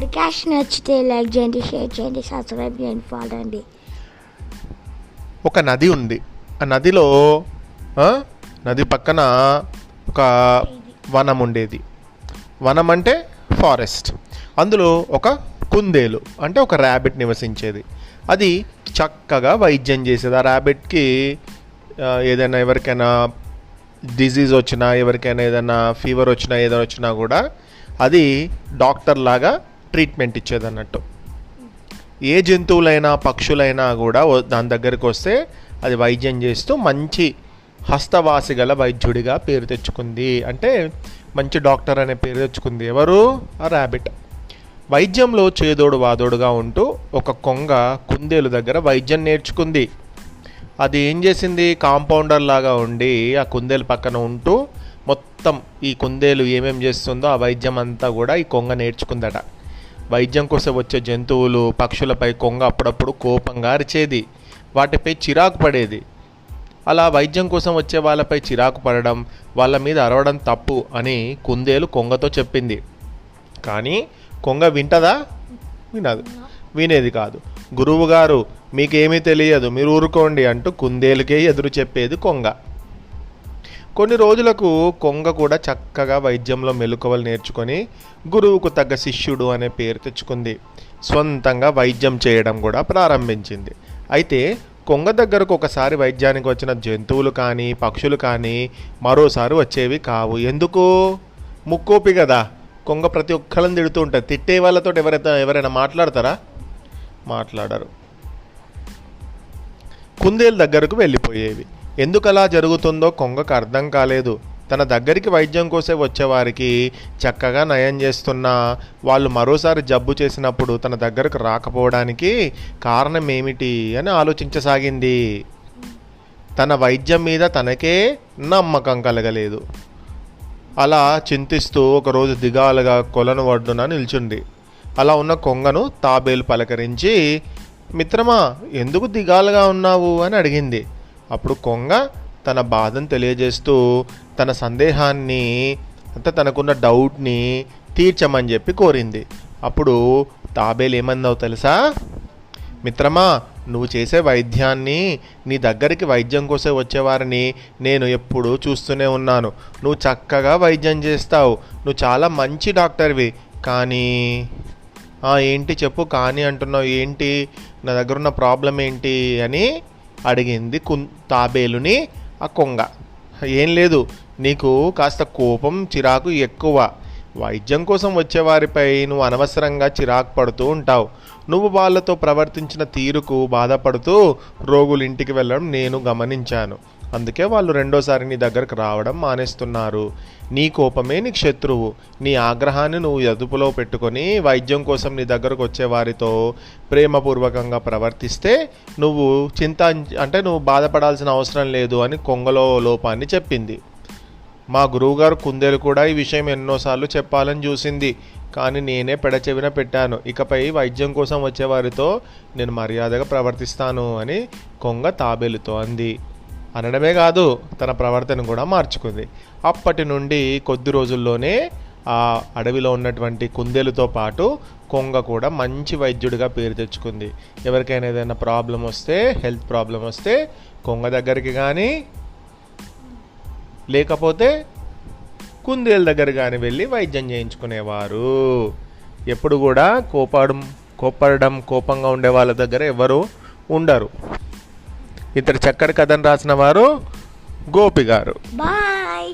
Podcast నచ్చితే like చేయండి, share చేయండి, సబ్స్క్రైబ్ చేయండి, ఫాలో అండి. ఒక నది ఉంది. ఆ నదిలో నది పక్కన ఒక వనం ఉండేది. వనం అంటే ఫారెస్ట్. అందులో ఒక కుందేలు అంటే ఒక ర్యాబిట్ నివసించేది. అది చక్కగా వైద్యం చేసేది. ఆ ర్యాబిట్కి ఏదైనా ఎవరికైనా డిజీజ్ వచ్చినా, ఎవరికైనా ఏదైనా ఫీవర్ వచ్చినా, ఏదైనా వచ్చినా కూడా అది డాక్టర్ లాగా ట్రీట్మెంట్ ఇచ్చేది అన్నట్టు. ఏ జంతువులైనా పక్షులైనా కూడా దాని దగ్గరికి వస్తే అది వైద్యం చేస్తూ మంచి హస్తవాసి గల వైద్యుడిగా పేరు తెచ్చుకుంది. అంటే మంచి డాక్టర్ అనే పేరు తెచ్చుకుంది. ఎవరు? ఆ ర్యాబిట్. వైద్యంలో చేదోడు వాదోడుగా ఉంటూ ఒక కొంగ కుందేలు దగ్గర వైద్యం నేర్చుకుంది. అది ఏం చేసింది? కాంపౌండర్ లాగా ఉండి ఆ కుందేలు పక్కన ఉంటూ మొత్తం ఈ కుందేలు ఏమేం చేస్తుందో ఆ వైద్యం అంతా కూడా ఈ కొంగ నేర్చుకుందట. వైద్యం కోసం వచ్చే జంతువులు పక్షులపై కొంగ అప్పుడప్పుడు కోపంగా అరిచేది, వాటిపై చిరాకు పడేది. అలా వైద్యం కోసం వచ్చే వాళ్ళపై చిరాకు పడడం, వాళ్ళ మీద అరవడం తప్పు అని కుందేలు కొంగతో చెప్పింది. కానీ కొంగ వింటదా? వినదు, వినేది కాదు. గురువుగారు మీకేమీ తెలియదు, మీరు ఊరుకోండి అంటూ కుందేలుకే ఎదురు చెప్పేది కొంగ. కొన్ని రోజులకు కొంగ కూడా చక్కగా వైద్యంలో మెలకువలు నేర్చుకొని గురువుకు తగ్గ శిష్యుడు అనే పేరు తెచ్చుకుంది. సొంతంగా వైద్యం చేయడం కూడా ప్రారంభించింది. అయితే కొంగ దగ్గరకు ఒకసారి వైద్యానికి వచ్చిన జంతువులు కానీ పక్షులు కానీ మరోసారి వచ్చేవి కావు. ఎందుకు? ముక్కోపి కదా. కొంగ ప్రతి ఒక్కళ్ళని తిడుతూ ఉంటుంది. తిట్టే వాళ్ళతో ఎవరైనా మాట్లాడతారా? మాట్లాడరు. కుందేలు దగ్గరకు వెళ్ళిపోయేవి. ఎందుకు అలా జరుగుతుందో కొంగకు అర్థం కాలేదు. తన దగ్గరికి వైద్యం కోసం వచ్చేవారికి చక్కగా నయం చేస్తున్నా వాళ్ళు మరోసారి జబ్బు చేసినప్పుడు తన దగ్గరకు రాకపోవడానికి కారణం ఏమిటి అని ఆలోచించసాగింది. తన వైద్యం మీద తనకే నమ్మకం కలగలేదు. అలా చింతిస్తూ ఒకరోజు దిగాలుగా కొలను ఒడ్డున నిల్చుంది. అలా ఉన్న కొంగను తాబేలు పలకరించి, మిత్రమా ఎందుకు దిగాలుగా ఉన్నావు అని అడిగింది. అప్పుడు కొంగ తన బాధను తెలియజేస్తూ తన సందేహాన్ని అంటే తనకున్న డౌట్ని తీర్చమని చెప్పి కోరింది. అప్పుడు తాబేలు ఏమందావు తెలుసా? మిత్రమా, నువ్వు చేసే వైద్యాన్ని, నీ దగ్గరికి వైద్యం కోసం వచ్చేవారిని నేను ఎప్పుడూ చూస్తూనే ఉన్నాను. నువ్వు చక్కగా వైద్యం చేస్తావు, నువ్వు చాలా మంచి డాక్టర్వి. కానీ ఏంటి చెప్పు, కానీ అంటున్నావు ఏంటి? నా దగ్గర ఉన్న ప్రాబ్లం ఏంటి అని అడిగింది తాబేలుని ఆ కొంగ. ఏం లేదు, నీకు కాస్త కోపం చిరాకు ఎక్కువ. వైద్యం కోసం వచ్చేవారిపై నువ్వు అనవసరంగా చిరాకు పడుతూ ఉంటావు. నువ్వు వాళ్ళతో ప్రవర్తించిన తీరుకు బాధపడుతూ రోగులు ఇంటికి వెళ్ళడం నేను గమనించాను. అందుకే వాళ్ళు రెండోసారి నీ దగ్గరకు రావడం మానేస్తున్నారు. నీ కోపమే నీకు శత్రువు. నీ ఆగ్రహాన్ని నువ్వు అదుపులో పెట్టుకొని వైద్యం కోసం నీ దగ్గరకు వచ్చే వారితో ప్రేమపూర్వకంగా ప్రవర్తిస్తే నువ్వు బాధపడాల్సిన అవసరం లేదు అని కొంగలో లోపాన్ని చెప్పింది. మా గురువుగారు కుందేలు కూడా ఈ విషయం ఎన్నోసార్లు చెప్పాలని చూసింది, కానీ నేనే పెడచెవిన పెట్టాను. ఇకపై వైద్యం కోసం వచ్చేవారితో నేను మర్యాదగా ప్రవర్తిస్తాను అని కొంగ తాబేలుతో అంది. అనడమే కాదు, తన ప్రవర్తన కూడా మార్చుకుంది. అప్పటి నుండి కొద్ది రోజుల్లోనే ఆ అడవిలో ఉన్నటువంటి కుందేలుతో పాటు కొంగ కూడా మంచి వైద్యుడిగా పేరు తెచ్చుకుంది. ఎవరికైనా ఏదైనా ప్రాబ్లం వస్తే, హెల్త్ ప్రాబ్లం వస్తే కొంగ దగ్గరికి కానీ లేకపోతే కుందేలు దగ్గర కానీ వెళ్ళి వైద్యం చేయించుకునేవారు. ఎప్పుడు కూడా కోపంగా ఉండే వాళ్ళ దగ్గర ఎవరు ఉండరు. ఇతడు చక్కటి కథను రాసిన వారు గోపి గారు. బాయ్.